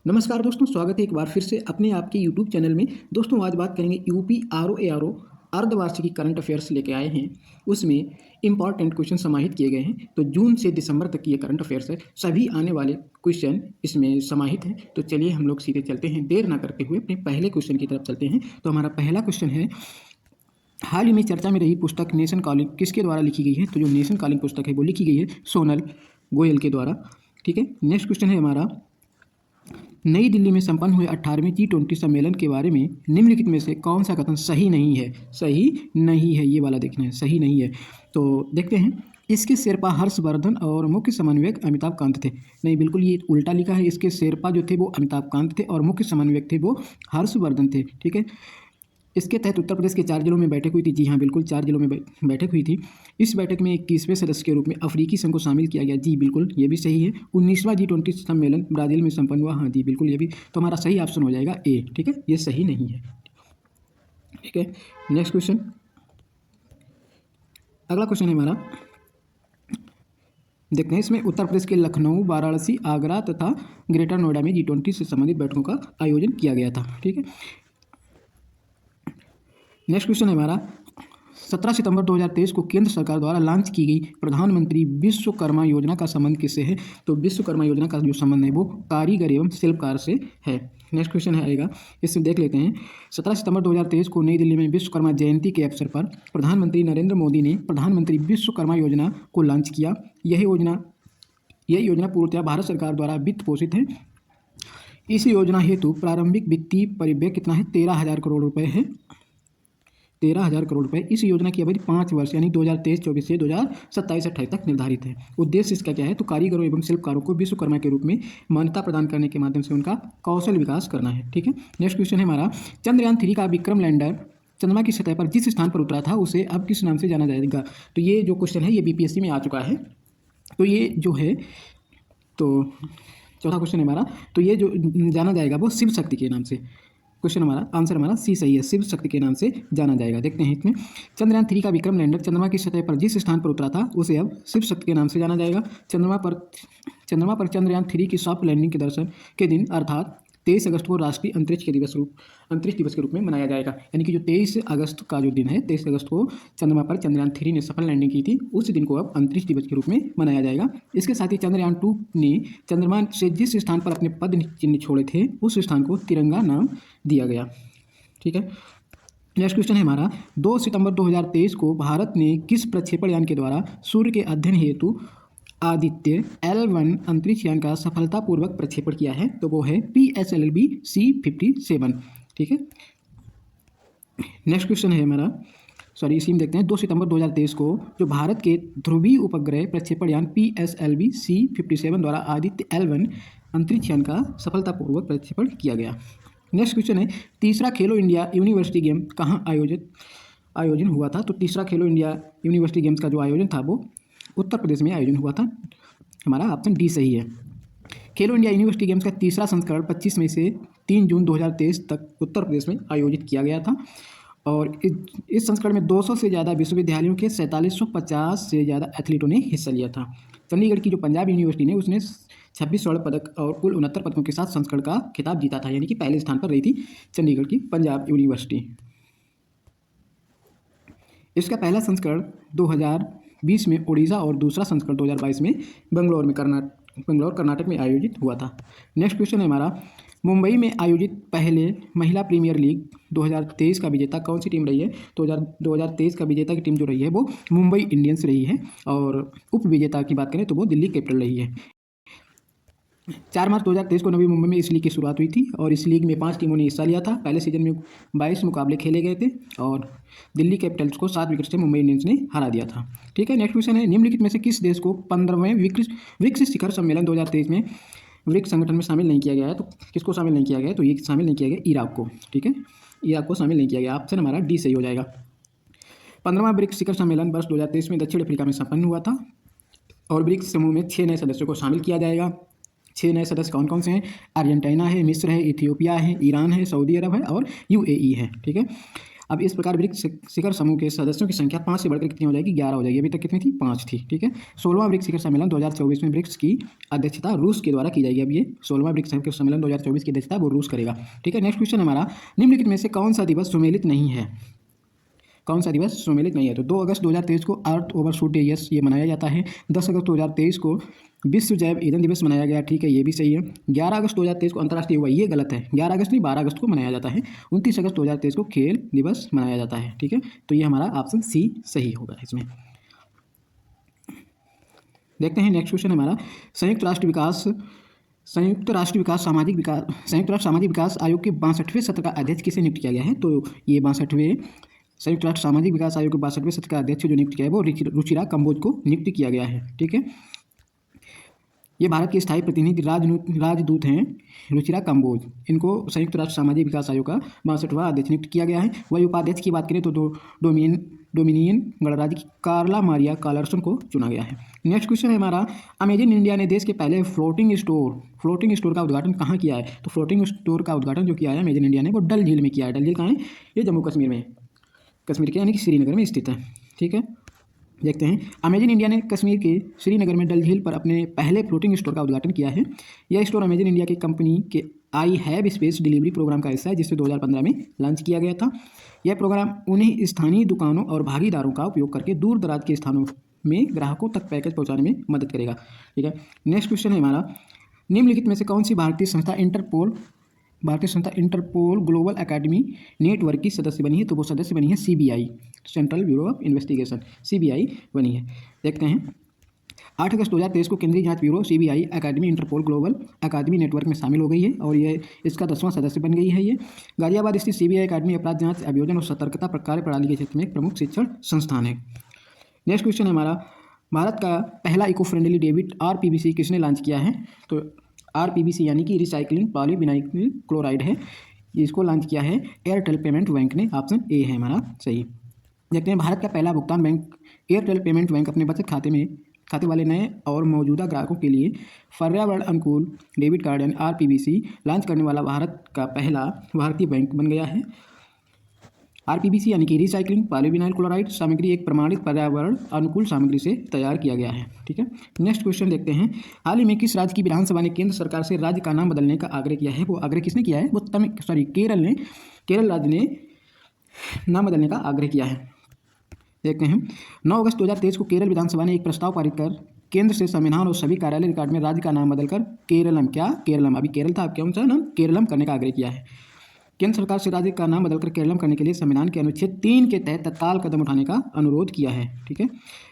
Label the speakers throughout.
Speaker 1: नमस्कार दोस्तों, स्वागत है एक बार फिर से अपने आपके यूट्यूब चैनल में। दोस्तों आज बात करेंगे यूपी आरओ अर्धवार्षिकी करंट अफेयर्स लेके आए हैं। उसमें इंपॉर्टेंट क्वेश्चन समाहित किए गए हैं। तो जून से दिसंबर तक की ये करंट अफेयर्स है, सभी आने वाले क्वेश्चन इसमें समाहित हैं। तो चलिए हम लोग सीधे चलते हैं, देर ना करते हुए अपने पहले क्वेश्चन की तरफ चलते हैं। तो हमारा पहला क्वेश्चन है, हाल ही में चर्चा में रही पुस्तक नेशन कॉलिंग किसके द्वारा लिखी गई है? तो जो नेशन कॉलिंग पुस्तक है वो लिखी गई है सोनल गोयल के द्वारा। ठीक है, नेक्स्ट क्वेश्चन है हमारा, नई दिल्ली में संपन्न हुए 18वें G20 सम्मेलन के बारे में निम्नलिखित में से कौन सा कथन सही नहीं है? सही नहीं है, ये वाला देखना है, सही नहीं है। तो देखते हैं, इसके शेरपा हर्षवर्धन और मुख्य समन्वयक अमिताभ कांत थे। नहीं, बिल्कुल ये उल्टा लिखा है। इसके शेरपा जो थे वो अमिताभ कांत थे और मुख्य समन्वयक थे वो हर्षवर्धन थे। ठीक है, इसके तहत उत्तर प्रदेश के 4 जिलों में बैठक हुई थी। जी हाँ, बिल्कुल 4 जिलों में बैठक हुई थी। इस बैठक में 21वें सदस्य के रूप में अफ्रीकी संघ को शामिल किया गया। जी बिल्कुल, ये भी सही है। 19वां G20 सम्मेलन ब्राज़ील में संपन्न हुआ। हाँ जी बिल्कुल, ये भी। तो हमारा सही ऑप्शन हो जाएगा ए। ठीक है, ये सही नहीं है। ठीक है, नेक्स्ट क्वेश्चन, अगला क्वेश्चन है हमारा, देखते हैं। इसमें उत्तर प्रदेश के लखनऊ, वाराणसी, आगरा तथा ग्रेटर नोएडा में G20 से संबंधित बैठकों का आयोजन किया गया था। ठीक है, नेक्स्ट क्वेश्चन है हमारा, 17 सितंबर 2023 को केंद्र सरकार द्वारा लॉन्च की गई प्रधानमंत्री विश्वकर्मा योजना का संबंध किससे है? तो विश्वकर्मा योजना का जो संबंध है वो कारीगर एवं शिल्पकार से है। नेक्स्ट क्वेश्चन है आएगा, इससे देख लेते हैं। 17 सितंबर 2023 को नई दिल्ली में विश्वकर्मा जयंती के अवसर पर प्रधानमंत्री नरेंद्र मोदी ने प्रधानमंत्री विश्वकर्मा योजना को लॉन्च किया। यह योजना पूर्णतः भारत सरकार द्वारा वित्त पोषित है। इस योजना हेतु प्रारंभिक वित्तीय परिव्यय कितना है? 13,000 करोड़ रुपये है। 13,000 करोड़ रुपए। इस योजना की अवधि 5 वर्ष यानी 2023-24 से 2027-28 तक निर्धारित है। उद्देश्य इसका क्या है? तो कारीगरों एवं शिल्पकारों को विश्वकर्मा के रूप में मान्यता प्रदान करने के माध्यम से उनका कौशल विकास करना है। ठीक है, नेक्स्ट क्वेश्चन है हमारा, चंद्रयान 3 का विक्रम लैंडर चंद्रमा की सतह पर जिस स्थान पर उतरा था उसे अब किस नाम से जाना जाएगा? तो ये जो क्वेश्चन है ये BPSC में आ चुका है। तो ये जो है, तो चौथा क्वेश्चन है हमारा, तो ये जो जाना जाएगा वो शिव शक्ति के नाम से। क्वेश्चन हमारा, आंसर हमारा सी सही है, शिव शक्ति के नाम से जाना जाएगा। देखते हैं इसमें, चंद्रयान 3 का विक्रम लैंडर चंद्रमा की सतह पर जिस स्थान पर उतरा था उसे अब शिव शक्ति के नाम से जाना जाएगा। चंद्रमा पर चंद्रयान 3 की सॉफ्ट लैंडिंग के दर्शन के दिन अर्थात 23 अगस्त को राष्ट्रीय अंतरिक्ष दिवस के रूप में मनाया जाएगा। यानी कि जो 23 अगस्त का जो दिन है, 23 अगस्त को चंद्रमा पर चंद्रयान 3 ने सफल लैंडिंग की थी, उस दिन को अब अंतरिक्ष दिवस के रूप में मनाया जाएगा। इसके साथ ही चंद्रयान 2 ने चंद्रमा से जिस स्थान पर अपने पद चिन्ह छोड़े थे उस स्थान को तिरंगा नाम दिया गया। ठीक है, नेक्स्ट क्वेश्चन है हमारा, 2 सितंबर 2023 को भारत ने किस प्रक्षेपण यान के द्वारा सूर्य के अध्ययन हेतु आदित्य L1 अंतरिक्ष यान का सफलतापूर्वक प्रक्षेपण किया है? तो वो है PSLV C57। ठीक है, नेक्स्ट क्वेश्चन है हमारा, इसी में देखते हैं। 2 सितंबर 2023 को जो भारत के ध्रुवीय उपग्रह प्रक्षेपण यान PSLV C57 द्वारा आदित्य L1 अंतरिक्ष यान का सफलतापूर्वक प्रक्षेपण किया गया। नेक्स्ट क्वेश्चन है, तीसरा खेलो इंडिया यूनिवर्सिटी गेम कहाँ आयोजन हुआ था? तो तीसरा खेलो इंडिया यूनिवर्सिटी गेम्स का जो आयोजन था वो उत्तर प्रदेश में आयोजन हुआ था। हमारा ऑप्शन डी सही है। खेलो इंडिया यूनिवर्सिटी गेम्स का तीसरा संस्करण 25 मई से 3 जून 2023 तक उत्तर प्रदेश में आयोजित किया गया था। और इस संस्करण में 200 से ज़्यादा विश्वविद्यालयों के 4750 से ज़्यादा एथलीटों ने हिस्सा लिया था। चंडीगढ़ की जो पंजाब यूनिवर्सिटी ने उसने 26 स्वर्ण पदक और कुल 69 पदकों के साथ संस्करण का खिताब जीता था। यानी कि पहले स्थान पर रही थी चंडीगढ़ की पंजाब यूनिवर्सिटी। इसका पहला संस्करण 2020 में उड़ीसा और दूसरा संस्करण 2022 में बेंगलोर कर्नाटक में आयोजित हुआ था। नेक्स्ट क्वेश्चन है हमारा, मुंबई में आयोजित पहले महिला प्रीमियर लीग 2023 का विजेता कौन सी टीम रही है? तो 2023 का विजेता की टीम जो रही है वो मुंबई इंडियंस रही है। और उप विजेता की बात करें तो वो दिल्ली कैपिटल रही है। 4 मार्च 2023 को नवी मुंबई में इस लीग की शुरुआत हुई थी और इस लीग में 5 टीमों ने हिस्सा लिया था। पहले सीजन में 22 मुकाबले खेले गए थे और दिल्ली कैपिटल्स को 7 विकेट से मुंबई इंडियंस ने हरा दिया था। ठीक है, नेक्स्ट क्वेश्चन है, निम्नलिखित में से किस देश को 15वें ब्रिक्स शिखर सम्मेलन 2023 में ब्रिक्स संगठन में शामिल नहीं किया गया है? तो किसको शामिल नहीं किया गया है? तो ये शामिल नहीं किया गया इराक को। ठीक है, इराक को शामिल नहीं किया गया। ऑप्शन हमारा डी सही हो जाएगा। 15वां ब्रिक्स शिखर सम्मेलन वर्ष 2023 में दक्षिण अफ्रीका में संपन्न हुआ था और ब्रिक्स समूह में 6 नए सदस्यों को शामिल किया जाएगा। 6 नए सदस्य कौन कौन से हैं? अर्जेंटीना है, मिस्र है, इथियोपिया है, ईरान है, सऊदी अरब है और UAE है। ठीक है, अब इस प्रकार ब्रिक्स शिखर समूह के सदस्यों की संख्या 5 से बढ़कर कितनी हो जाएगी, 11 हो जाएगी। अभी तक कितनी थी, 5 थी। ठीक है, 16वां ब्रिक्स शिखर सम्मेलन 2024 में ब्रिक्स की अध्यक्षता रूस के द्वारा की जाएगी। अब ये 16वां ब्रिक्स शिखर सम्मेलन 2024 की अध्यक्षता वो रूस करेगा। ठीक है, नेक्स्ट क्वेश्चन हमारा, निम्नलिखित में से कौन सा दिवस सुमेलित नहीं है, कौन सा दिवस सुमेलित नहीं है? तो 2 अगस्त 2023 को अर्थ ओवरशूट डे, यस, ये मनाया जाता है। 10 अगस्त 2023 को विश्व जैव ईंधन दिवस मनाया गया। ठीक है, ये भी सही है। 11 अगस्त 2023 को अंतर्राष्ट्रीय युवा, ये गलत है, 11 अगस्त नहीं 12 अगस्त को मनाया जाता है। 29 अगस्त 2023 को खेल दिवस मनाया जाता है। ठीक है, तो ये हमारा ऑप्शन सी सही होगा इसमें। देखते हैं नेक्स्ट क्वेश्चन हमारा, संयुक्त राष्ट्र सामाजिक विकास आयोग के 62वें सत्र का अध्यक्ष किसे नियुक्त किया गया है? तो ये 62वें संयुक्त राष्ट्र सामाजिक विकास आयोग के 62वें सत्र का अध्यक्ष जो नियुक्त किया है वो रुचिरा कंबोज को नियुक्त किया गया है। ठीक है, ये भारत के स्थायी प्रतिनिधि राजदूत हैं रुचिरा कंबोज। इनको संयुक्त राष्ट्र सामाजिक विकास आयोग का 62वां अध्यक्ष नियुक्त किया गया है। वही उपाध्यक्ष की बात करें तो डोमिनियन गणराज्य की कार्ला मारिया कार्लसन को चुना गया है। नेक्स्ट क्वेश्चन है हमारा, अमेजन इंडिया ने देश के पहले फ्लोटिंग स्टोर का उद्घाटन कहाँ किया है? तो फ्लोटिंग स्टोर का उद्घाटन जो किया है अमेजन इंडिया ने वो डल झील में किया है। डल झील कहाँ है? ये जम्मू कश्मीर में है, कश्मीर के यानी कि श्रीनगर में स्थित है। ठीक है, देखते हैं, अमेजन इंडिया ने कश्मीर के श्रीनगर में डल झील पर अपने पहले फ्लोटिंग स्टोर का उद्घाटन किया है। यह स्टोर अमेजन इंडिया की कंपनी के I have space delivery program का हिस्सा है, जिसे 2015 में लॉन्च किया गया था। यह प्रोग्राम उन्हें स्थानीय दुकानों और भागीदारों का उपयोग करके दूर दराज के स्थानों में ग्राहकों तक पैकेज पहुंचाने में मदद करेगा। ठीक है, नेक्स्ट क्वेश्चन है हमारा, निम्नलिखित में से कौन सी भारतीय संस्था इंटरपोल ग्लोबल एकेडमी नेटवर्क की सदस्य बनी है? तो वो सदस्य बनी है CBI, central bureau of investigation, CBI बनी है। देखते हैं, 8 अगस्त 2023 को केंद्रीय जांच bureau CBI academy Interpol global अकादमी नेटवर्क में शामिल हो गई है और ये इसका 10वां सदस्य बन गई है। ये गाजियाबाद स्थित CBI एकेडमी अपराध जांच, अभियोजन और सतर्कता कार्य प्रणाली के क्षेत्र में एक प्रमुख शिक्षण संस्थान है। नेक्स्ट क्वेश्चन है हमारा, भारत का पहला इको फ्रेंडली डेबिट RPBC किसने लॉन्च किया है? तो RPBC यानी कि रिसाइक्लिंग पॉलीविनाइल क्लोराइड है, इसको लॉन्च किया है एयरटेल पेमेंट बैंक ने। ऑप्शन ए है हमारा सही। देखते हैं, भारत का पहला भुगतान बैंक एयरटेल पेमेंट बैंक अपने बचत खाते वाले नए और मौजूदा ग्राहकों के लिए पर्यावरण अनुकूल डेबिट कार्ड यानी RPBC लॉन्च करने वाला भारत का पहला भारतीय बैंक बन गया है। RPBC यानी कि रिसाइक्लिंग पॉलीविनाइल क्लोराइड सामग्री एक प्रमाणित पर्यावरण अनुकूल सामग्री से तैयार किया गया है। ठीक है, नेक्स्ट क्वेश्चन देखते हैं, हाल ही में किस राज्य की विधानसभा ने केंद्र सरकार से राज्य का नाम बदलने का आग्रह किया है? वो आग्रह किसने किया है? वो केरल राज्य ने नाम बदलने का आग्रह किया है। देखते हैं, 9 अगस्त 2023 को केरल विधानसभा ने एक प्रस्ताव पारित कर केंद्र से संविधान और सभी कार्यालय रिकॉर्ड में राज्य का नाम बदलकर केरलम, अभी केरल था, अब कौन सा नाम? केरलम करने का आग्रह किया है। केंद्र सरकार से राज्य का नाम बदलकर केरलम करने के लिए संविधान के अनुच्छेद 3 के तहत तत्काल कदम उठाने का अनुरोध किया है। ठीक है,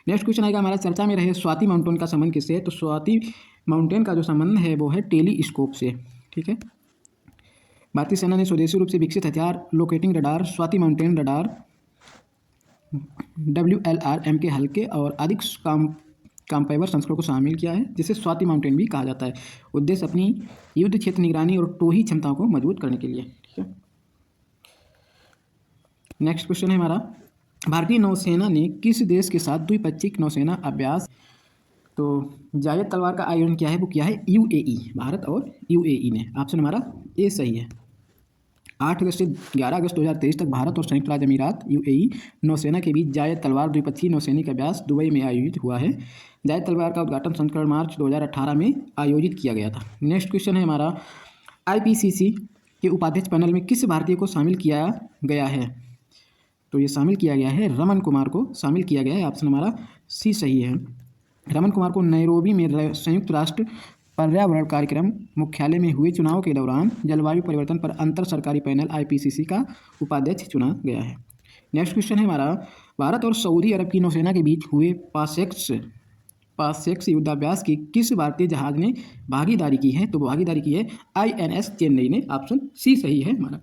Speaker 1: नेक्स्ट क्वेश्चन आएगा हमारा, चर्चा में रहे स्वाति माउंटेन का संबंध किससे है? तो स्वाति माउंटेन का जो संबंध है वो है टेलीस्कोप से। ठीक है, भारतीय सेना ने स्वदेशी रूप से विकसित हथियार locating radar Swati mountain radar WLRM के हल्के और अधिक कॉम्पैक्ट संस्करण को शामिल किया है, जिसे स्वाति माउंटेन भी कहा जाता है। उद्देश्य अपनी युद्ध क्षेत्र निगरानी और टोही क्षमताओं को मजबूत करने के लिए। ठीक है, नेक्स्ट क्वेश्चन है हमारा, भारतीय नौसेना ने किस देश के साथ द्विपक्षीय नौसेना अभ्यास, तो जायद तलवार का आयोजन किया है? वो किया है UAE, भारत और UAE ने। ऑप्शन हमारा ए सही है। 8 अगस्त से 11 अगस्त 2023 तक भारत और संयुक्त राज्य अमीरात UAE नौसेना के बीच जायद तलवार द्विपक्षीय नौसैनिक अभ्यास दुबई में आयोजित हुआ है। जायद तलवार का उद्घाटन संस्करण मार्च 2018 में आयोजित किया गया था। नेक्स्ट क्वेश्चन है हमारा, IPCC के उपाध्यक्ष पैनल में किस भारतीय को शामिल किया गया है? तो ये शामिल किया गया है रमन कुमार को शामिल किया गया है। ऑप्शन हमारा सी सही है। रमन कुमार को नैरोबी में संयुक्त राष्ट्र पर्यावरण कार्यक्रम मुख्यालय में हुए चुनाव के दौरान जलवायु परिवर्तन पर अंतर सरकारी पैनल IPCC का उपाध्यक्ष चुना गया है। नेक्स्ट क्वेश्चन है हमारा, भारत और सऊदी अरब की नौसेना के बीच हुए पासेक्स युद्धाभ्यास की किस भारतीय जहाज ने भागीदारी की है? तो भागीदारी की है INS चेन्नई ने। ऑप्शन सी सही है हमारा।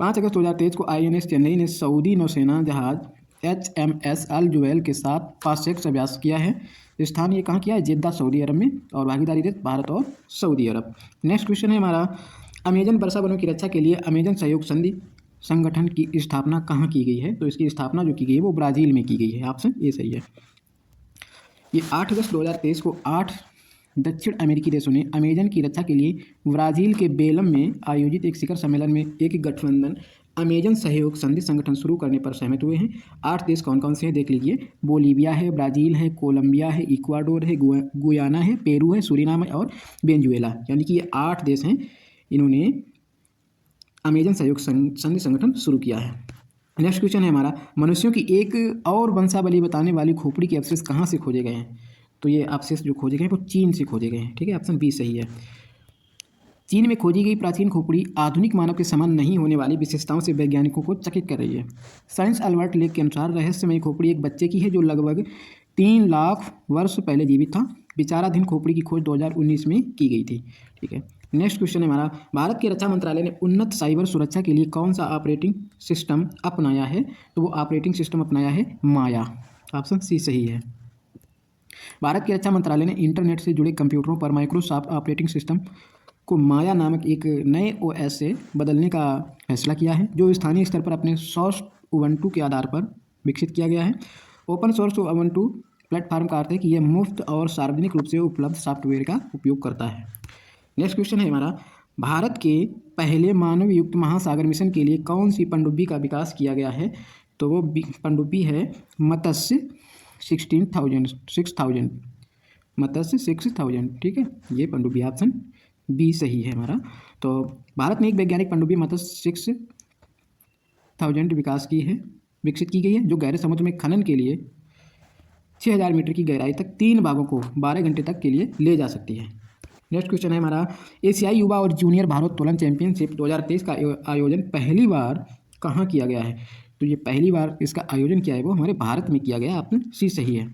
Speaker 1: 5 अगस्त 2023 को INS चेन्नई ने सऊदी नौसेना जहाज HMS अल जुवैल के साथ पासेक्स अभ्यास किया है। स्थान ये कहाँ किया है? जेद्दा, सऊदी अरब में, और भागीदारी देश भारत और सऊदी अरब। नेक्स्ट क्वेश्चन है हमारा, अमेजन वर्षा वनों की रक्षा के लिए अमेजन सहयोग संधि संगठन की स्थापना कहाँ की गई है? तो इसकी स्थापना जो की गई है वो ब्राज़ील में की गई है। ऑप्शन ये सही है। ये 8 अगस्त 2023 को 8 दक्षिण अमेरिकी देशों ने अमेजन की रक्षा के लिए ब्राज़ील के बेलम में आयोजित एक शिखर सम्मेलन में एक गठबंधन अमेजन सहयोग संधि संगठन शुरू करने पर सहमत हुए हैं। 8 देश कौन कौन से हैं देख लीजिए। बोलीविया है, ब्राज़ील है, कोलंबिया है, इक्वाडोर है, गुयाना है, पेरू है, सूरीनाम है और वेनेजुएला। यानी कि ये 8 देश हैं, इन्होंने अमेजन सहयोग संधि संगठन शुरू किया है। नेक्स्ट क्वेश्चन है हमारा, मनुष्यों की एक और वंशावली बताने वाली खोपड़ी के अवशेष कहाँ से खोजे गए हैं? तो ये अवशेष जो खोजे गए हैं वो चीन से खोजे गए हैं। ठीक है, ऑप्शन बी सही है। चीन में खोजी गई प्राचीन खोपड़ी आधुनिक मानव के समान नहीं होने वाली विशेषताओं से वैज्ञानिकों को चकित कर रही है। साइंस अल्बर्ट लेक के अनुसार रहस्यमयी खोपड़ी एक बच्चे की है जो लगभग 3 लाख वर्ष पहले जीवित था। विचाराधीन खोपड़ी की खोज 2019 में की गई थी। ठीक है, नेक्स्ट क्वेश्चन है हमारा, भारत के रक्षा मंत्रालय ने उन्नत साइबर सुरक्षा के लिए कौन सा ऑपरेटिंग सिस्टम अपनाया है? तो वो ऑपरेटिंग सिस्टम अपनाया है माया। ऑप्शन सी सही है। भारत के रक्षा मंत्रालय ने इंटरनेट से जुड़े कंप्यूटरों पर माइक्रोसॉफ्ट ऑपरेटिंग सिस्टम को माया नामक एक नए ओएस से बदलने का फैसला किया है, जो स्थानीय स्तर पर अपने सोर्स उबंटू के आधार पर विकसित किया गया है। ओपन सोर्स उबंटू प्लेटफॉर्म का अर्थ है कि यह मुफ्त और सार्वजनिक रूप से उपलब्ध सॉफ्टवेयर का उपयोग करता है। नेक्स्ट क्वेश्चन है हमारा, भारत के पहले मानव युक्त महासागर मिशन के लिए कौन सी पनडुब्बी का विकास किया गया है? तो वो पनडुब्बी है मत्स्य 6000 मत्स्य 6000। ठीक है, ये पनडुब्बी ऑप्शन बी सही है हमारा। तो भारत में एक वैज्ञानिक पनडुब्बी मत्स्य 6000 विकसित की गई है, जो गहरे समुद्र में खनन के लिए 6000 मीटर की गहराई तक 3 भागों को 12 घंटे तक के लिए ले जा सकती है। नेक्स्ट क्वेश्चन है हमारा, एशियाई युवा और जूनियर भारोत्तोलन चैंपियनशिप 2023 का आयोजन पहली बार कहाँ किया गया है? तो ये पहली बार इसका आयोजन किया है वो हमारे भारत में किया गया। ऑप्शन सी सही है।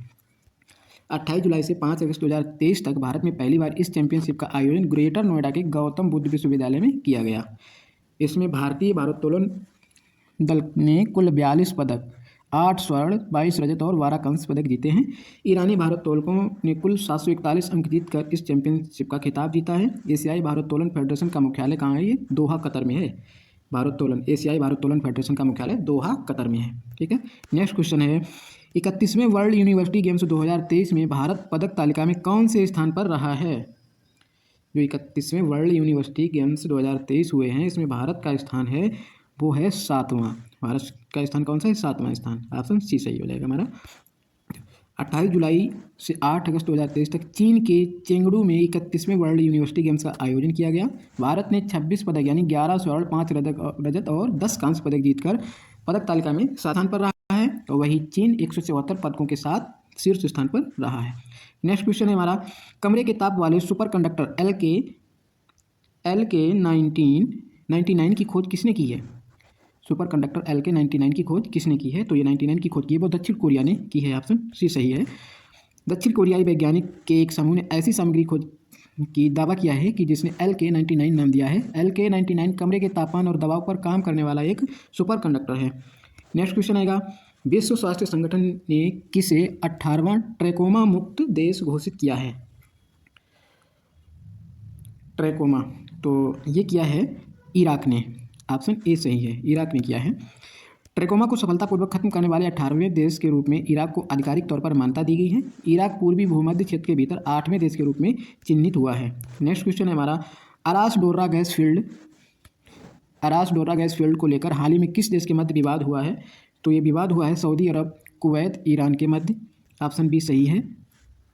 Speaker 1: 28 जुलाई से 5 अगस्त 2023 तक भारत में पहली बार इस चैंपियनशिप का आयोजन ग्रेटर नोएडा के गौतम बुद्ध विश्वविद्यालय में किया गया। इसमें भारतीय भारोत्तोलन दल ने कुल 42 पदक, 8 स्वर्ण, 22 रजत और 12 कांस्य पदक जीते हैं। ईरानी भारोत्तोलकों ने कुल 741 अंक जीतकर इस चैंपियनशिप का खिताब जीता है। एशियाई भारोत्तोलन फेडरेशन का मुख्यालय कहाँ है? ये दोहा कतर में है। एशियाई भारोत्तोलन फेडरेशन का मुख्यालय दोहा कतर में है। ठीक है, नेक्स्ट क्वेश्चन है, 31वें वर्ल्ड यूनिवर्सिटी गेम्स 2023 में भारत पदक तालिका में कौन से स्थान पर रहा है? जो 31वें वर्ल्ड यूनिवर्सिटी गेम्स 2023 हुए हैं, इसमें भारत का स्थान है वो है 7वां। भारत का स्थान कौन सा है? 7वां स्थान। ऑप्शन सी सही हो जाएगा हमारा। 28 जुलाई से 8 अगस्त 2023 तक चीन के चेंगडू में 31वें वर्ल्ड यूनिवर्सिटी गेम्स का आयोजन किया गया। भारत ने 26 पदक यानी 11 स्वर्ण, 5 रजत और 10 कांस्य पदक जीतकर पदक तालिका में 7 स्थान पर रहा है। तो वही चीन 174 पदकों के साथ शीर्ष स्थान पर रहा है। नेक्स्ट क्वेश्चन है हमारा, कमरे के ताप वाले सुपर कंडक्टर LK99 की खोज किसने की है? सुपर कंडक्टर LK99 की खोज किसने की है? तो ये 99 की खोज की है वो दक्षिण कोरिया ने की है। ऑप्शन सी सही है। दक्षिण कोरियाई वैज्ञानिक के एक समूह ने ऐसी सामग्री खोज की दावा किया है कि जिसने LK99 नाम दिया है। LK99 कमरे के तापमान और दबाव पर काम करने वाला एक सुपर कंडक्टर है। नेक्स्ट क्वेश्चन आएगा, विश्व स्वास्थ्य संगठन ने किसे 18वां ट्रैकोमा मुक्त देश घोषित किया है? ट्रैकोमा, तो ये किया है इराक ने। ऑप्शन ए सही है, इराक ने किया है। ट्रैकोमा को सफलतापूर्वक खत्म करने वाले 18वें देश के रूप में इराक को आधिकारिक तौर पर मान्यता दी गई है। इराक पूर्वी भूमध्य क्षेत्र के भीतर 8वें देश के रूप में चिन्हित हुआ है। नेक्स्ट क्वेश्चन है हमारा, अरास डोर्रा गैस फील्ड को लेकर हाल ही में किस देश के मध्य विवाद हुआ है? तो ये विवाद हुआ है सऊदी अरब, कुवैत, ईरान के मध्य। ऑप्शन बी सही है।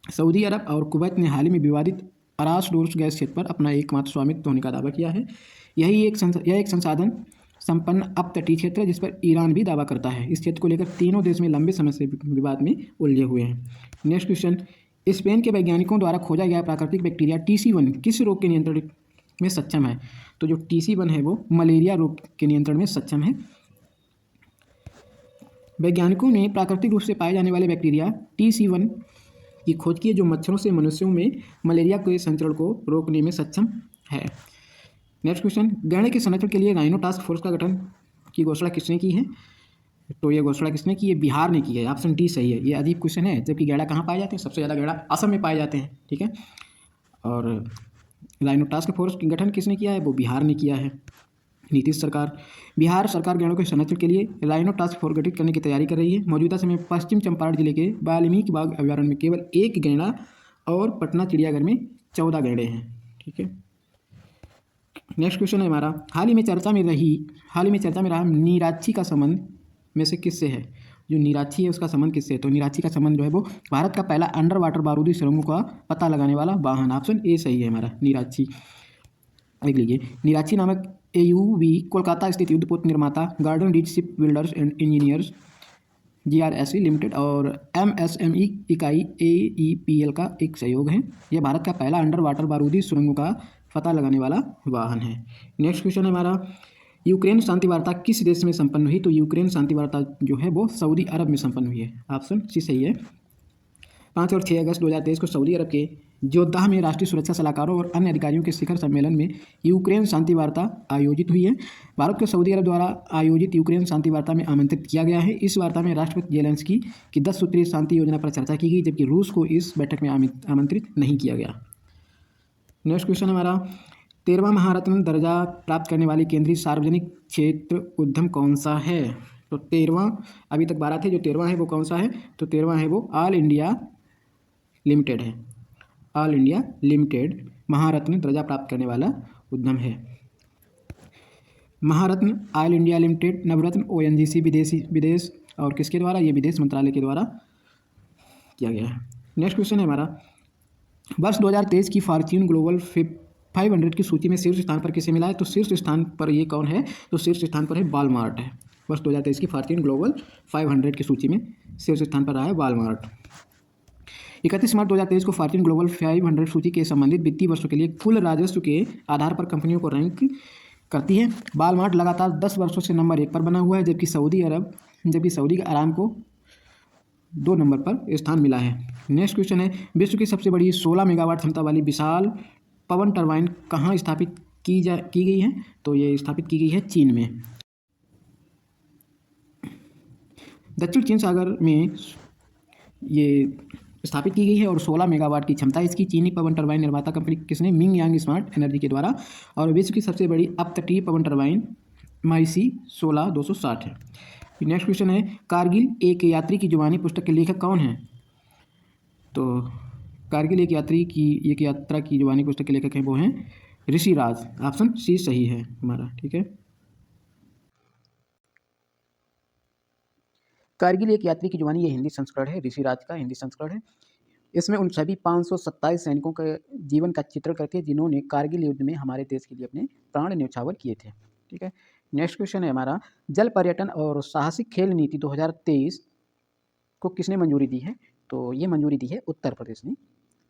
Speaker 1: सऊदी अरब और कुवैत ने हाल ही में विवादित अरास डोर्स गैस क्षेत्र पर अपना एकमात्र स्वामित्व होने का दावा किया है। यह एक संसाधन संपन्न अपतटीय क्षेत्र है जिस पर ईरान भी दावा करता है। इस क्षेत्र को लेकर तीनों देश में लंबे समय से विवाद में उलझे हुए हैं। नेक्स्ट क्वेश्चन, स्पेन के वैज्ञानिकों द्वारा खोजा गया प्राकृतिक बैक्टीरिया TC1 किस रोग के नियंत्रण में सक्षम है? तो जो TC1 है वो मलेरिया रोग के नियंत्रण में सक्षम है। वैज्ञानिकों ने प्राकृतिक रूप से पाए जाने वाले बैक्टीरिया TC1 की खोज की है जो मच्छरों से मनुष्यों में मलेरिया के संचरण को रोकने में सक्षम है। नेक्स्ट क्वेश्चन, गैंडे के संरक्षण के लिए राइनो टास्क फोर्स का गठन की घोषणा किसने की है? तो ये घोषणा किसने की है? बिहार ने की है। ऑप्शन डी सही है। ये अजीब क्वेश्चन है, जबकि गैंडा कहाँ पाए जाते हैं? सबसे ज़्यादा गैंडा असम में पाए जाते हैं। ठीक है, और राइनो टास्क फोर्स का गठन किसने किया है? वो बिहार ने किया है। नीतीश सरकार, बिहार सरकार गैंडों के संरक्षण के लिए राइनो टास्क फोर्स गठित करने की तैयारी कर रही है। मौजूदा समय में पश्चिम चंपारण जिले के वाल्मीकि बाग अभ्यारण्य में केवल 1 गैंडा और पटना चिड़ियाघर में 14 गैंडे हैं। ठीक है, नेक्स्ट क्वेश्चन है हमारा, हाल ही में चर्चा में रहा नीराक्षी का संबंध में से किससे है? जो नीराक्षी है उसका संबंध किससे है? तो नीराक्षी का संबंध जो है वो भारत का पहला अंडर वाटर बारूदी सुरंगों का पता लगाने वाला वाहन, ऑप्शन ए सही है हमारा, नीराक्षी। देख लीजिए, नीराक्षी नामक AUV कोलकाता स्थित युद्धपोत निर्माता garden reach ship builders and engineers GRSE limited और MSME इकाई AEPL का एक सहयोग है। यह भारत का पहला अंडर वाटर बारूदी सुरंगों का पता लगाने वाला वाहन है। नेक्स्ट क्वेश्चन है हमारा, यूक्रेन शांति वार्ता किस देश में संपन्न हुई? तो यूक्रेन शांति वार्ता जो है वो सऊदी अरब में संपन्न हुई है, ऑप्शन सी सही है। 5 और 6 अगस्त 2023 को सऊदी अरब के जोद्दाह में राष्ट्रीय सुरक्षा सलाहकारों और अन्य अधिकारियों के शिखर सम्मेलन में यूक्रेन शांति वार्ता आयोजित हुई है। भारत को सऊदी अरब द्वारा आयोजित यूक्रेन शांति वार्ता में आमंत्रित किया गया है। इस वार्ता में राष्ट्रपति जेलेंस्की की 10 सूत्रीय शांति योजना पर चर्चा की गई, जबकि रूस को इस बैठक में आमंत्रित नहीं किया गया। नेक्स्ट क्वेश्चन हमारा, 13वां महारत्न दर्जा प्राप्त करने वाली केंद्रीय सार्वजनिक क्षेत्र उद्यम कौन सा है? तो 13वां, अभी तक 12 थे, जो 13वां है वो कौन सा है? तो 13वां है वो ऑल इंडिया लिमिटेड है। ऑल इंडिया लिमिटेड महारत्न दर्जा प्राप्त करने वाला उद्यम है। महारत्न ऑयल इंडिया लिमिटेड नवरत्न ONGC विदेश और किसके द्वारा? ये विदेश मंत्रालय के द्वारा किया गया है। नेक्स्ट क्वेश्चन है हमारा, वर्ष 2023 की फॉर्च्यून ग्लोबल 500 की सूची में शीर्ष स्थान पर किसे मिला है? तो शीर्ष स्थान पर ये कौन है? तो शीर्ष स्थान पर है वॉलमार्ट है। वर्ष 2023 की फॉर्च्यून ग्लोबल 500 की सूची में शीर्ष स्थान पर रहा है वॉलमार्ट। 31 मार्च 2023 को फॉर्च्यून ग्लोबल 500 सूची के संबंधित वित्तीय वर्षों के लिए कुल राजस्व के आधार पर कंपनियों को रैंक करती है। वॉलमार्ट लगातार 10 वर्षों से नंबर 1 पर बना हुआ है, जबकि सऊदी अराम को 2 नंबर पर स्थान मिला है। नेक्स्ट क्वेश्चन है, विश्व की सबसे बड़ी 16 मेगावाट क्षमता वाली विशाल पवन टरबाइन कहाँ स्थापित की गई है? तो ये स्थापित की गई है चीन में। दक्षिण चीन सागर में ये स्थापित की गई है और 16 मेगावाट की क्षमता इसकी। चीनी पवन टरबाइन निर्माता कंपनी किसने? मिंग यांग स्मार्ट एनर्जी के द्वारा। और विश्व की सबसे बड़ी अपतटीय पवन टरबाइन माइसी 16260 है। नेक्स्ट क्वेश्चन है, कारगिल एक यात्री की जुबानी पुस्तक के लेखक कौन है? तो कारगिल एक यात्रा की जुबानी पुस्तक के लेखक हैं वो हैं ऋषिराज, ऑप्शन सी सही है हमारा, ठीक है। कारगिल एक यात्री की जुबानी ये हिंदी संस्करण है, ऋषिराज का हिंदी संस्करण है। इसमें उन सभी 527 सैनिकों के जीवन का चित्रण करके जिन्होंने कारगिल युद्ध में हमारे देश के लिए अपने प्राण न्यौछावर किए थे, ठीक है। नेक्स्ट क्वेश्चन है हमारा, जल पर्यटन और साहसिक खेल नीति 2023 को किसने मंजूरी दी है? तो ये मंजूरी दी है उत्तर प्रदेश ने,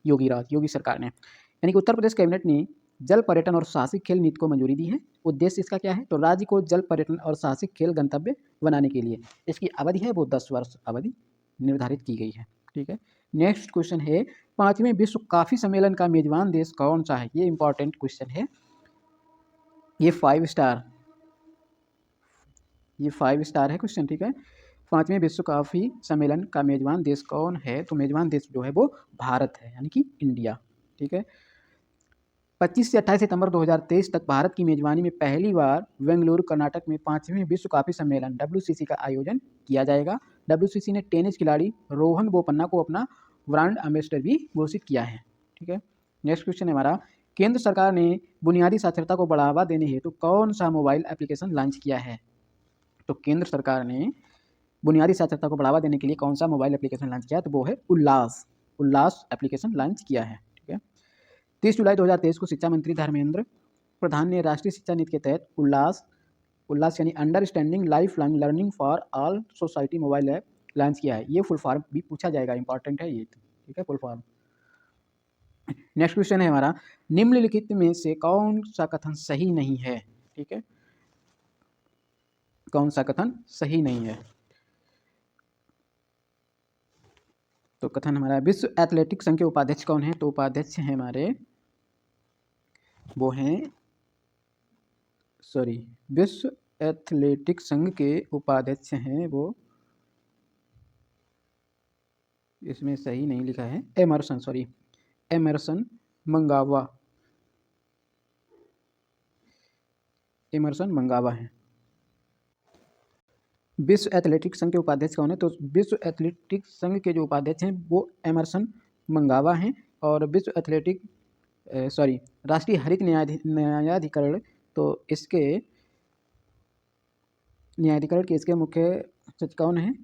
Speaker 1: योगी सरकार ने, यानी कि उत्तर प्रदेश कैबिनेट ने जल पर्यटन और साहसिक खेल नीति को मंजूरी दी है। उद्देश्य इसका क्या है? तो राज्य को जल पर्यटन और साहसिक खेल गंतव्य बनाने के लिए इसकी अवधि है वो 10 वर्ष अवधि निर्धारित की गई है, ठीक है। नेक्स्ट क्वेश्चन है, 5वें विश्व कॉफी सम्मेलन का मेजबान देश कौन सा है? ये इंपॉर्टेंट क्वेश्चन है, ये 5 स्टार है क्वेश्चन, ठीक है। 5वें विश्व कॉफी सम्मेलन का मेजबान देश कौन है? तो मेजबान देश जो है वो भारत है, यानी कि इंडिया, ठीक है। 25 से 28 सितंबर 2023 तक भारत की मेजबानी में पहली बार बेंगलुरु कर्नाटक में 5वें विश्व कॉफी सम्मेलन WCC का आयोजन किया जाएगा। WCC ने टेनिस खिलाड़ी रोहन बोपन्ना को अपना ब्रांड एम्बेसडर भी घोषित किया है, ठीक है। नेक्स्ट क्वेश्चन है हमारा, केंद्र सरकार ने बुनियादी साक्षरता को बढ़ावा देने हेतु कौन सा मोबाइल एप्लीकेशन लॉन्च किया है? तो केंद्र सरकार ने बुनियादी साक्षरता को बढ़ावा देने के लिए कौन सा मोबाइल एप्लीकेशन लॉन्च किया? तो वो है उल्लास एप्लीकेशन लॉन्च किया है, ठीक है। 30 जुलाई 2023 को शिक्षा मंत्री धर्मेंद्र प्रधान ने राष्ट्रीय शिक्षा नीति के तहत उल्लास यानी understanding life long learning for all society mobile app launch किया है। ये फुल फॉर्म भी पूछा जाएगा, इंपॉर्टेंट है ये, ठीक है, फुल फॉर्म। नेक्स्ट क्वेश्चन है हमारा, निम्नलिखित में से कौन सा कथन सही नहीं है? ठीक है, कौन सा कथन सही नहीं है? तो कथन हमारा, विश्व एथलेटिक्स संघ के उपाध्यक्ष कौन है? तो उपाध्यक्ष हैं हमारे वो हैं विश्व एथलेटिक्स संघ के उपाध्यक्ष हैं वो, इसमें सही नहीं लिखा है, एमरसन मंगावा हैं। विश्व एथलेटिक्स संघ के उपाध्यक्ष कौन है? तो विश्व एथलेटिक्स संघ के जो उपाध्यक्ष हैं वो एमरसन मंगावा हैं। और राष्ट्रीय हरित न्यायाधिकरण तो इसके न्यायाधिकरण के इसके मुख्य सचिव कौन है?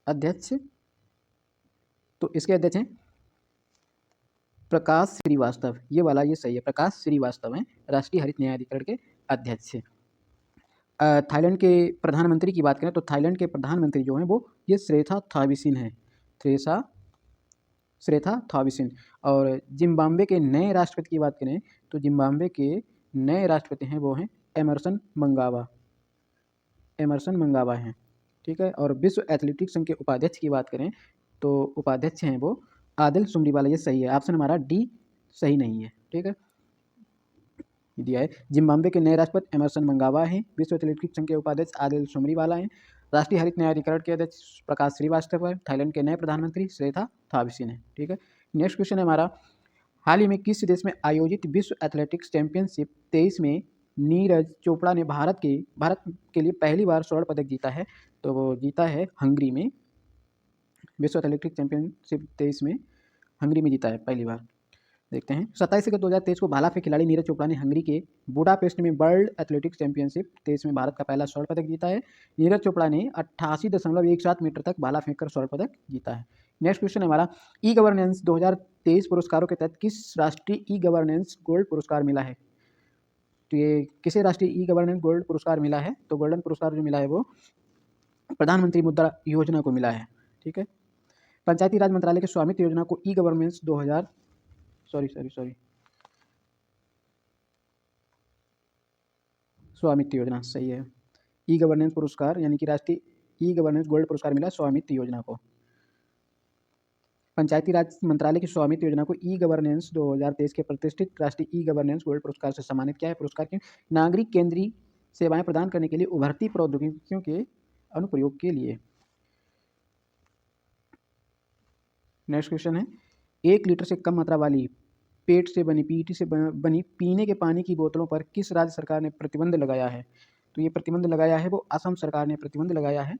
Speaker 1: अध्यक्ष। तो इसके अध्यक्ष हैं प्रकाश श्रीवास्तव। ये वाला ये सही है, प्रकाश श्रीवास्तव हैं राष्ट्रीय हरित न्यायाधिकरण के अध्यक्ष। थाईलैंड के प्रधानमंत्री की बात करें तो थाईलैंड के प्रधानमंत्री जो हैं वो ये श्रेथा थाविसिन हैं, श्रेथा थाविसिन। और जिम्बाब्वे के नए राष्ट्रपति की बात करें तो जिम्बाब्वे के नए राष्ट्रपति हैं वो हैं एमरसन मंगावा हैं, ठीक है। और विश्व एथलेटिक्स संघ के उपाध्यक्ष की बात करें तो उपाध्यक्ष हैं वो आदिल सुमरीवाला। ये सही है, ऑप्शन हमारा डी सही नहीं है, ठीक है। दिया है जिम्बाब्वे के नए राष्ट्रपति एमरसन मंगावा हैं, विश्व एथलेटिक्स संघ के उपाध्यक्ष आदिल सुमरीवाला हैं, राष्ट्रीय हरित न्यायाधिकरण के अध्यक्ष प्रकाश श्रीवास्तव है, थाईलैंड के नए प्रधानमंत्री श्रेथा थाविसिन है, ठीक है। नेक्स्ट क्वेश्चन है हमारा, हाल ही में किस देश में आयोजित विश्व एथलेटिक्स चैंपियनशिप 23 में नीरज चोपड़ा ने भारत के लिए पहली बार स्वर्ण पदक जीता है? तो वो जीता है हंगरी में। विश्व एथलेटिक्स चैंपियनशिप 23 में हंगरी में जीता है पहली बार। देखते हैं 27 अगस्त 2023 को भाला फेंक खिलाड़ी नीरज चोपड़ा ने हंगरी के बुडापेस्ट में वर्ल्ड एथलेटिक्स चैंपियनशिप 23 में भारत का पहला स्वर्ण पदक जीता है। नीरज चोपड़ा ने 88.17 मीटर तक भाला फेंककर स्वर्ण पदक जीता है। नेक्स्ट क्वेश्चन है हमारा, ई गवर्नेंस 2023 पुरस्कारों के तहत किस राष्ट्रीय ई गवर्नेंस गोल्ड पुरस्कार मिला है? तो ये किसे राष्ट्रीय ई गवर्नेंस गोल्ड पुरस्कार मिला है? तो गोल्डन पुरस्कार जो मिला है वो प्रधानमंत्री मुद्रा योजना को मिला है, ठीक है। पंचायती राज मंत्रालय के स्वामित्व योजना को ई गवर्नेंस स्वामित्व योजना सही है। ई गवर्नेंस पुरस्कार यानी कि राष्ट्रीय ई गवर्नेंस गोल्ड पुरस्कार मिला स्वामित्व योजना को। पंचायती राज मंत्रालय की स्वामित्व योजना को ई गवर्नेंस 2023 के प्रतिष्ठित राष्ट्रीय ई गवर्नेंस गोल्ड पुरस्कार से सम्मानित किया है। पुरस्कार के नागरिक केंद्रीय सेवाएं प्रदान करने के लिए उभरती प्रौद्योगिकियों के अनुप्रयोग के लिए। नेक्स्ट क्वेश्चन है, 1 लीटर से कम मात्रा वाली पेट से बनी पीईटी से बनी पीने के पानी की बोतलों पर किस राज्य सरकार ने प्रतिबंध लगाया है? तो ये प्रतिबंध लगाया है वो असम सरकार ने प्रतिबंध लगाया है।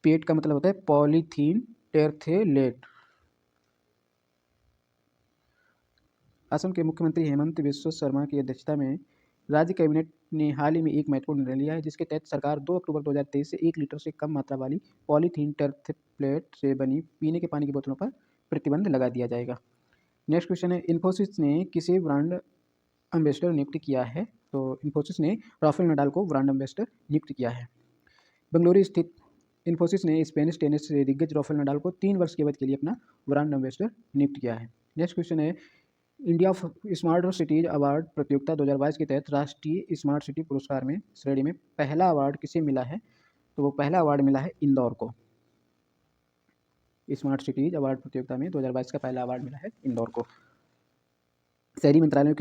Speaker 1: पेट का मतलब होता है पॉलीथीन टेरथेलेट। असम के मुख्यमंत्री हेमंत बिस्वा शर्मा की अध्यक्षता में राज्य कैबिनेट ने हाल ही में एक महत्वपूर्ण निर्णय लिया है, जिसके तहत सरकार 2 अक्टूबर 2023 से 1 लीटर से कम मात्रा वाली पॉलीथीन टेरथेलेट से बनी पीने के पानी की बोतलों पर प्रतिबंध लगा दिया जाएगा। नेक्स्ट क्वेश्चन है, इन्फोसिस ने किसे ब्रांड एम्बेसडर नियुक्त किया है? तो इन्फोसिस ने राफेल नडाल को ब्रांड एम्बेसडर नियुक्त किया है। बेंगलुरु स्थित इन्फोसिस ने स्पेनिश टेनिस दिग्गज राफेल नडाल को 3 वर्ष के अवधि के लिए अपना ब्रांड एम्बेसडर नियुक्त किया है। नेक्स्ट क्वेश्चन है, इंडिया स्मार्ट सिटीज अवार्ड प्रतियोगिता 2022 के तहत राष्ट्रीय स्मार्ट सिटी पुरस्कार में श्रेणी में पहला अवार्ड किसे मिला है? तो वो पहला अवार्ड मिला है इंदौर को। स्मार्ट सिटीज अवार्ड प्रतियोगिता में 2022 का पहला अवार्ड मिला है इंदौर को। शहरी मंत्रालय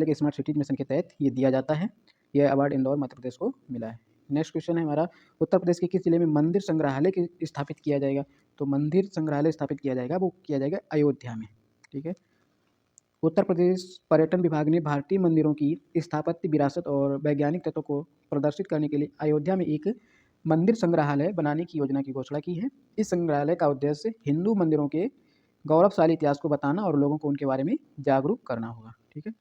Speaker 1: के स्मार्ट सिटीज मिशन के तहत ये दिया जाता है। यह अवार्ड इंदौर मध्य प्रदेश को मिला है। नेक्स्ट क्वेश्चन है हमारा, उत्तर प्रदेश के किस जिले में मंदिर संग्रहालय स्थापित किया जाएगा? तो मंदिर संग्रहालय स्थापित किया जाएगा वो किया जाएगा अयोध्या में, ठीक है। उत्तर प्रदेश पर्यटन विभाग ने भारतीय मंदिरों की स्थापत्य विरासत और वैज्ञानिक तत्वों को प्रदर्शित करने के लिए अयोध्या में एक मंदिर संग्रहालय बनाने की योजना की घोषणा की है। इस संग्रहालय का उद्देश्य हिंदू मंदिरों के गौरवशाली इतिहास को बताना और लोगों को उनके बारे में जागरूक करना होगा, ठीक है।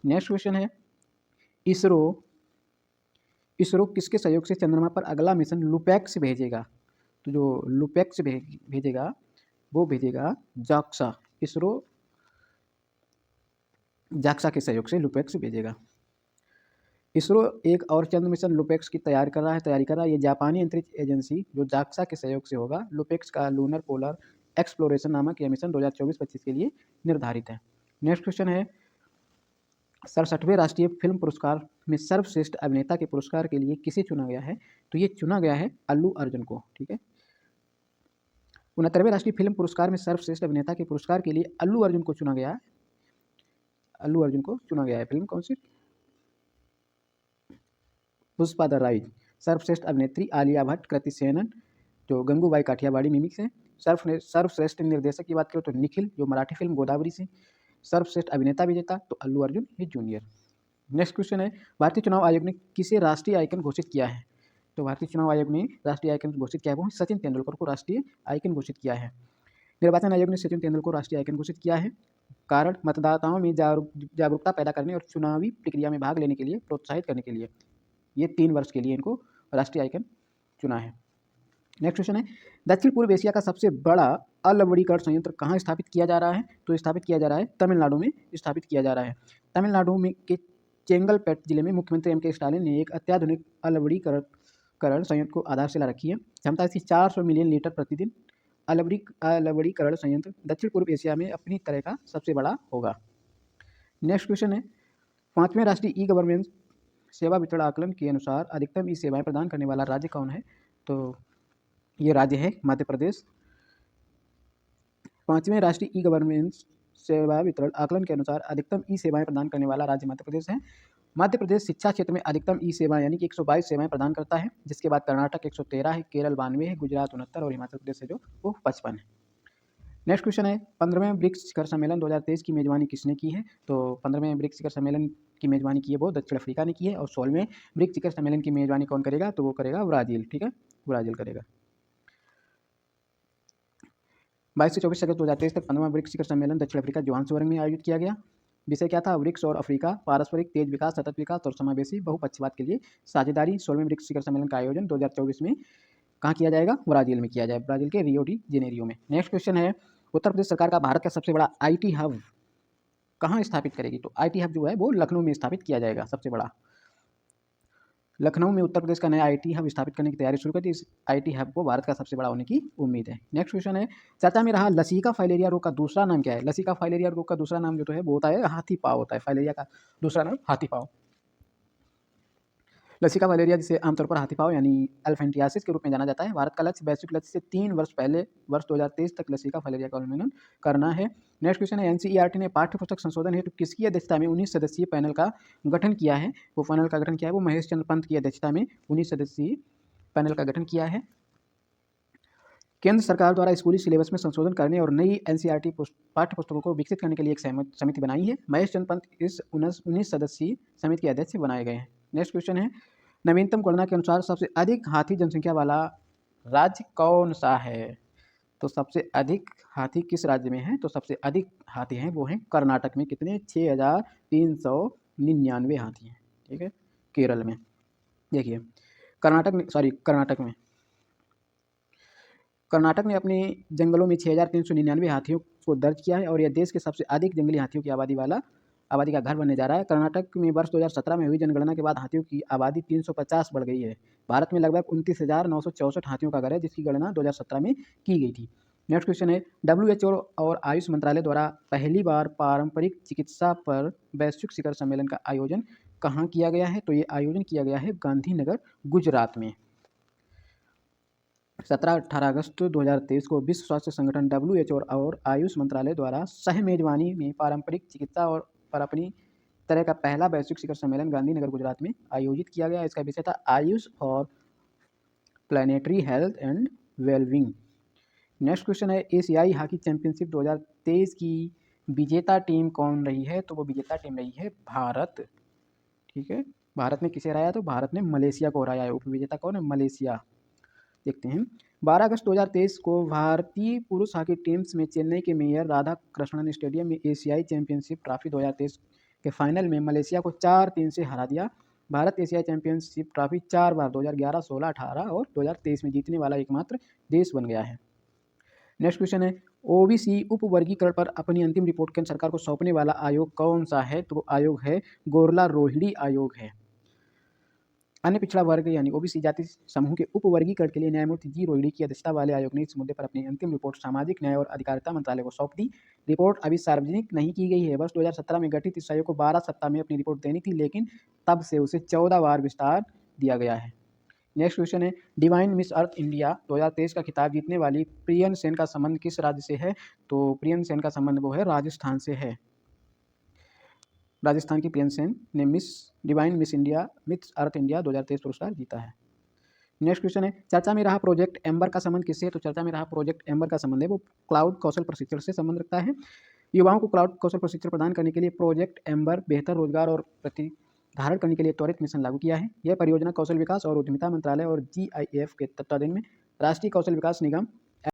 Speaker 1: नेक्स्ट क्वेश्चन है, इसरो किसके सहयोग से चंद्रमा पर अगला मिशन लुपैक्स भेजेगा? तो जो लुपैक्स भेजेगा वो भेजेगा जाक्सा। इसरो जाक्सा के सहयोग से लुपैक्स भेजेगा। इसरो एक और चंद्र मिशन लुपैक्स की तैयारी कर रहा है। ये जापानी अंतरिक्ष एजेंसी जो जाक्सा के सहयोग से होगा। लुपैक्स का लूनर पोलर एक्सप्लोरेशन नामक यह मिशन 2024-25 के लिए निर्धारित है। नेक्स्ट क्वेश्चन है, 67वें राष्ट्रीय फिल्म पुरस्कार में सर्वश्रेष्ठ अभिनेता के पुरस्कार के लिए किसे चुना गया है? तो ये चुना गया है अल्लू अर्जुन को, ठीक है। 69वें राष्ट्रीय फिल्म पुरस्कार में सर्वश्रेष्ठ अभिनेता के पुरस्कार के लिए अल्लू अर्जुन को चुना गया है। फिल्म कौन सी? Pushpa the rise. सर्वश्रेष्ठ अभिनेत्री आलिया भट्ट, कृति सेनन जो गंगूबाई काठियावाड़ी मिमिक्स हैं। सर्वश्रेष्ठ निर्देशक की बात करें तो निखिल जो मराठी फिल्म गोदावरी से। सर्वश्रेष्ठ अभिनेता विजेता तो अल्लू अर्जुन ये जूनियर। नेक्स्ट क्वेश्चन है, भारतीय चुनाव आयोग ने किसे राष्ट्रीय आइकन घोषित किया है? तो भारतीय चुनाव आयोग ने राष्ट्रीय आइकन घोषित किया है वो सचिन तेंदुलकर को राष्ट्रीय आइकन घोषित किया है। निर्वाचन आयोग ने सचिन तेंदुलकर को राष्ट्रीय आइकन घोषित किया है। कारण मतदाताओं में जागरूकता पैदा करने और चुनावी प्रक्रिया में भाग लेने के लिए प्रोत्साहित करने के लिए ये 3 वर्ष के लिए इनको राष्ट्रीय आइकन चुना है। नेक्स्ट क्वेश्चन है, दक्षिण पूर्व एशिया का सबसे बड़ा अलवड़ीकरण संयंत्र कहाँ स्थापित किया जा रहा है? तो स्थापित किया जा रहा है तमिलनाडु में स्थापित किया जा रहा है। तमिलनाडु में के चेंगलपेट जिले में मुख्यमंत्री एम के स्टालिन ने एक अत्याधुनिक अलवड़ीकरण संयंत्र को आधारशिला रखी है। क्षमता इसकी 400 मिलियन लीटर प्रतिदिन। अलवड़ीकरण संयंत्र दक्षिण पूर्व एशिया में अपनी तरह का सबसे बड़ा होगा। नेक्स्ट क्वेश्चन है, 5वें राष्ट्रीय ई गवर्नेंस सेवा वितरण आकलन के अनुसार अधिकतम ई सेवाएं प्रदान करने वाला राज्य कौन है? तो ये राज्य है मध्य प्रदेश। 5वें राष्ट्रीय ई गवर्नेंस सेवा वितरण आकलन के अनुसार अधिकतम ई सेवाएं प्रदान करने वाला राज्य मध्य प्रदेश है। मध्य प्रदेश शिक्षा क्षेत्र में अधिकतम ई सेवाएं यानी कि 122 सेवाएं प्रदान करता है, जिसके बाद कर्नाटक 113 है, केरल 92 है, गुजरात 69 और हिमाचल प्रदेश है जो वो 55 है। नेक्स्ट क्वेश्चन है, 15वें ब्रिक्स शिखर सम्मेलन 2023 की मेजबानी किसने की है? तो 15वें ब्रिक्स शिखर सम्मेलन की मेजबानी की है वो दक्षिण अफ्रीका ने की है। और 16वें ब्रिक्स शिखर सम्मेलन की मेजबानी कौन करेगा? तो वो करेगा ब्राज़ील। ठीक है, ब्राज़ील करेगा। 22 से 24 अगस्त 2023 तक 15वां ब्रिक्स शिखर सम्मेलन दक्षिण अफ्रीका जोहान्सबर्ग में आयोजित किया गया। विषय क्या था? ब्रिक्स और अफ्रीका, पारस्परिक तेज विकास, सतत विकास और समावेशी बहुपक्षवाद के लिए साझेदारी। 16वें ब्रिक्स शिखर सम्मेलन का आयोजन 2024 में कहाँ किया जाएगा? ब्राज़ील में किया जाएगा, ब्राज़ील के रियो डी जेनेरियो में। नेक्स्ट क्वेश्चन है, उत्तर प्रदेश सरकार का भारत का सबसे बड़ा IT हब कहाँ स्थापित करेगी? तो IT हब जो है वो लखनऊ में स्थापित किया जाएगा, सबसे बड़ा। लखनऊ में उत्तर प्रदेश का नया IT हब स्थापित करने की तैयारी शुरू कर दी। इस IT हब को भारत का सबसे बड़ा होने की उम्मीद है। नेक्स्ट क्वेश्चन है, चर्चा में रहा लसीका फाइलेरिया रोग का दूसरा नाम क्या है? लसीका फाइलेरिया रोग का दूसरा नाम जो है वो होता है हाथी पाँव होता है। फाइलेरिया का दूसरा नाम हाथी पाँव। लसीका फाइलेरिया जिसे आमतौर पर हाथी पाँव यानी एल्फेंटियासिस के रूप में जाना जाता है। भारत का लक्ष्य वैश्विक लक्ष्य से 3 वर्ष पहले वर्ष 2023 तक लसीका फाइलेरिया का उन्मूलन करना है। नेक्स्ट क्वेश्चन है, NCERT ने पाठ्य पुस्तक संशोधन हेतु किसकी अध्यक्षता में 19 सदस्यीय पैनल का गठन किया है? वो पैनल का गठन किया है वो महेश चंद्र पंत की अध्यक्षता में 19 सदस्यीय पैनल का गठन किया है। केंद्र सरकार द्वारा स्कूली सिलेबस में संशोधन करने और नई NCERT पाठ्य पुस्तकों को विकसित करने के लिए एक समिति बनाई है। महेश चंद्र पंत इस 19 सदस्यीय समिति के अध्यक्ष बनाए गए हैं। नेक्स्ट क्वेश्चन है, नवीनतम गणना के अनुसार सबसे अधिक हाथी जनसंख्या वाला राज्य कौन सा है? तो सबसे अधिक हाथी किस राज्य में है? तो सबसे अधिक हाथी हैं वो हैं कर्नाटक में। कितने? 6399 हाथी हैं। ठीक है, केरल में। देखिए कर्नाटक ने अपने जंगलों में 6399 हाथियों को दर्ज किया है और यह देश के सबसे अधिक जंगली हाथियों की आबादी का घर बनने जा रहा है। कर्नाटक में वर्ष 2017 में हुई जनगणना के बाद हाथियों की आबादी 350 बढ़ गई है। भारत में लगभग 29,964 हाथियों का घर है, जिसकी गणना 2017 में की गई थी। नेक्स्ट क्वेश्चन है, WHO और आयुष मंत्रालय द्वारा पहली बार पारंपरिक चिकित्सा पर वैश्विक शिखर सम्मेलन का आयोजन कहाँ किया गया है? तो ये आयोजन किया गया है गांधीनगर, गुजरात में। 17-18 अगस्त 2023 को विश्व स्वास्थ्य संगठन WHO और आयुष मंत्रालय द्वारा सह मेजबानी में पारंपरिक चिकित्सा और पर अपनी तरह का पहला वैश्विक शिखर सम्मेलन गांधीनगर, गुजरात में आयोजित किया गया। इसका विषय था Ayush for planetary health and wellbeing. Next question है, एशियाई हॉकी चैंपियनशिप 2023 की विजेता टीम कौन रही है? तो वो विजेता टीम रही है भारत। ठीक है, भारत ने किसे हराया? तो भारत ने मलेशिया को हराया है। उपविजेता कौन है? मलेशिया। देखते हैं, 12 अगस्त 2023 को भारतीय पुरुष हॉकी टीम्स में चेन्नई के मेयर राधा कृष्णन स्टेडियम में एशियाई चैंपियनशिप ट्रॉफी 2023 के फाइनल में मलेशिया को 4-3 से हरा दिया। भारत एशियाई चैंपियनशिप ट्रॉफी 4 बार 2011, 16, 18 और 2023 में जीतने वाला एकमात्र देश बन गया है। नेक्स्ट क्वेश्चन है, OBC उप वर्गीकरण पर अपनी अंतिम रिपोर्ट केंद्र सरकार को सौंपने वाला आयोग कौन सा है? तो आयोग है गोरला रोहिणी आयोग है। अन्य पिछड़ा वर्ग यानी OBC जाति समूह के उप वर्गीकरण के लिए न्यायमूर्ति जी रोहिणी की अध्यक्षता वाले आयोग ने इस मुद्दे पर अपनी अंतिम रिपोर्ट सामाजिक न्याय और अधिकारिता मंत्रालय को सौंप दी। रिपोर्ट अभी सार्वजनिक नहीं की गई है। वर्ष 2017 में गठित इस आयोग को 12 सप्ताह में अपनी रिपोर्ट देनी थी, लेकिन तब से उसे 14 बार विस्तार दिया गया है। नेक्स्ट क्वेश्चन है, डिवाइन मिस अर्थ इंडिया 2023 का खिताब जीतने वाली प्रियन सेन का संबंध किस राज्य से है? तो प्रियन सेन का संबंध वो है राजस्थान से है। राजस्थान की प्रियन सेन ने डिवाइन मिस अर्थ इंडिया 2023 पुरस्कार जीता है। नेक्स्ट क्वेश्चन है, चर्चा में रहा प्रोजेक्ट एम्बर का संबंध किससे? तो चर्चा में रहा प्रोजेक्ट एम्बर का संबंध है वो क्लाउड कौशल प्रशिक्षण से संबंध रखता है। युवाओं को क्लाउड कौशल प्रशिक्षण प्रदान करने के लिए प्रोजेक्ट एम्बर बेहतर रोजगार और प्रतिधारण करने के लिए त्वरित मिशन लागू किया है। यह परियोजना कौशल विकास और उद्यमिता मंत्रालय और GIF के तत्वाधीन में राष्ट्रीय कौशल विकास निगम